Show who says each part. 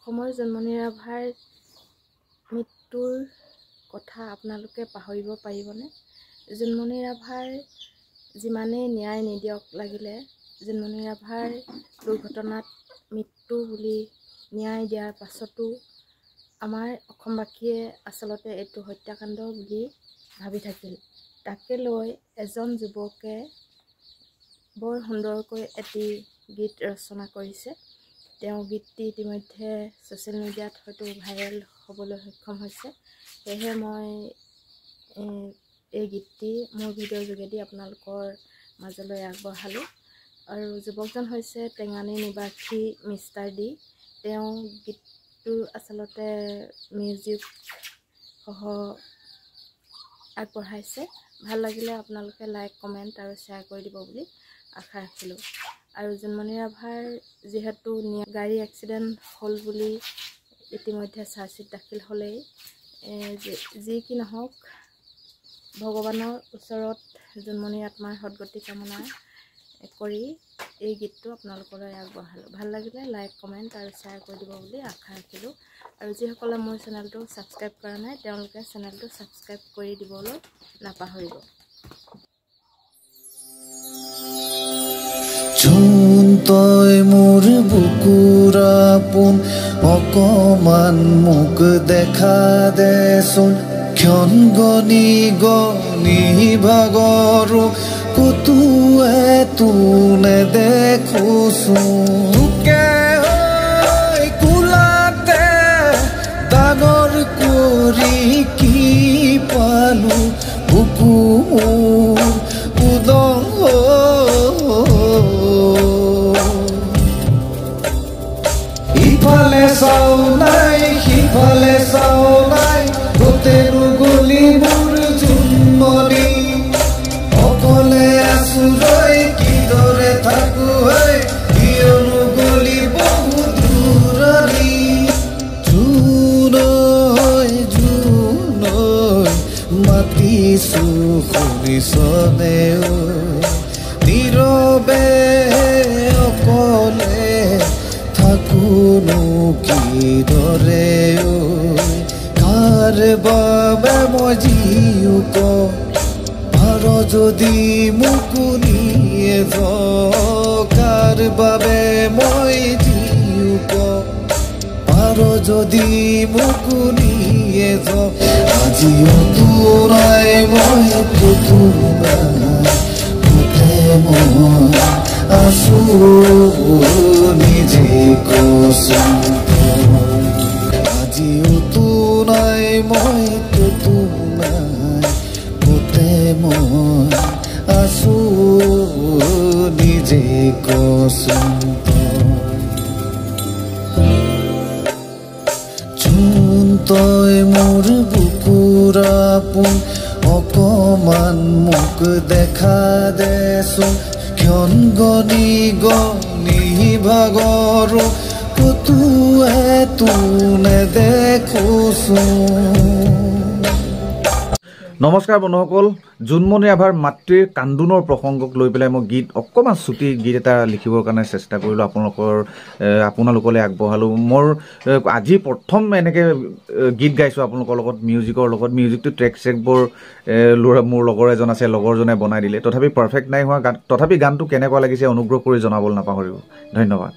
Speaker 1: অসমৰ জন্মনি ৰাভাৰ মৃত্যুৰ কথা আপোনালোকে পাহৰিব পাৰিবনে? জন্মনি ৰাভাৰ যিমানেই ন্যায় নিদিয়ক লাগিলে, জন্মনি ৰাভাৰ দুৰ্ঘটনাত মৃত্যু বুলি ন্যায় দিয়াৰ পাছতো আমাৰ অসমবাসীয়ে আচলতে এইটো হত্যাকাণ্ড বুলি ভাবি থাকিল। তাকে লৈ এজন যুৱকে বৰ সুন্দৰকৈ এটি গীত ৰচনা কৰিছে। তেওঁ গীতটি ইতিমধ্যে ছ'চিয়েল মিডিয়াত হয়তো ভাইৰেল হ'বলৈ সক্ষম হৈছে। সেয়েহে মই এই গীতটি মোৰ ভিডিঅ'ৰ যোগেদি আপোনালোকৰ মাজলৈ আগবঢ়ালোঁ। আৰু যুৱকজন হৈছে টেঙানী নিবাসী মিষ্টাৰ ডি। তেওঁ গীতটো আচলতে মিউজিক সহ আগবঢ়াইছে। ভাল লাগিলে আপোনালোকে লাইক, কমেণ্ট আৰু শ্বেয়াৰ কৰি দিব বুলি আশা ৰাখিলোঁ। আৰু জন্মনি ৰাভাৰ যিহেতু গাড়ী এক্সিডেণ্ট হ'ল বুলি ইতিমধ্যে চাৰ্জশ্বিট দাখিল হ'লেই, যি কি নহওক ভগৱানৰ ওচৰত জন্মনিৰ আত্মাৰ সদগতি কামনা কৰি এই গীতটো আপোনালোকলৈ আগবঢ়ালোঁ। ভাল লাগিলে লাইক, কমেণ্ট আৰু শ্বেয়াৰ কৰি দিব বুলি আশা ৰাখিলোঁ। আৰু যিসকলে মোৰ চেনেলটো ছাবস্ক্ৰাইব কৰা নাই, তেওঁলোকে চেনেলটো ছাবস্ক্ৰাইব কৰি দিবলৈ নাপাহৰিব।
Speaker 2: তই মোৰ বুকুৰ আপোন, অকমান মোক দেখা দেচোন। ক্ষণ গণি গণি ভাগৰো কতো এতো নেদেখোচোন। তোকে কোলাতে ডাঙৰ কৰি কি পালো, বুকু উদং ইফালে চাও নাই সিফালে চাও নাই, গোটেনো গলি মোৰ জন্মনি। অকলে আছো ৰৈ কিদৰে থাকো কিয়নো গলি বহুত দূৰণি। জোনৈ জোনৈ মাতিছো শুনিছনে, নীৰৱে অকলে থাকোনো কিদৰে, কাৰ বাবে মই জিও ক পাৰ যদি মুকুনিয়ে য, কাৰ বাবে মই জিও ক পাৰ যদি মুকুনিয়ে য। আজিও তোৰাই মই মই আছো নিজে কচোন। আজিও তোৰাই মই নাই, গোটে মই আছো নিজে কচোন। চোন তই মোৰ বুকুৰ আপোন, অকমান মোক দেখা দেচোন। ক্ষণ গণি গণি ভাগৰো কতো এতো নেদেখোচোন।
Speaker 3: নমস্কাৰ বন্ধুসকল, জোনমনি ৰাভাৰ মাতৃৰ কান্দোনৰ প্ৰসংগক লৈ পেলাই মই গীত অকণমান চুটি গীত এটা লিখিবৰ কাৰণে চেষ্টা কৰিলোঁ, আপোনালোকলৈ আগবঢ়ালোঁ। মোৰ আজি প্ৰথম এনেকৈ গীত গাইছোঁ আপোনালোকৰ লগত, মিউজিকৰ লগত। মিউজিকটো ট্ৰেকবোৰ মোৰ লগৰ এজন আছে, লগৰজনে বনাই দিলে। তথাপি পাৰফেক্ট নাই হোৱা গান, তথাপি গানটো কেনেকুৱা লাগিছে অনুগ্ৰহ কৰি জনাবলৈ নাপাহৰিব। ধন্যবাদ।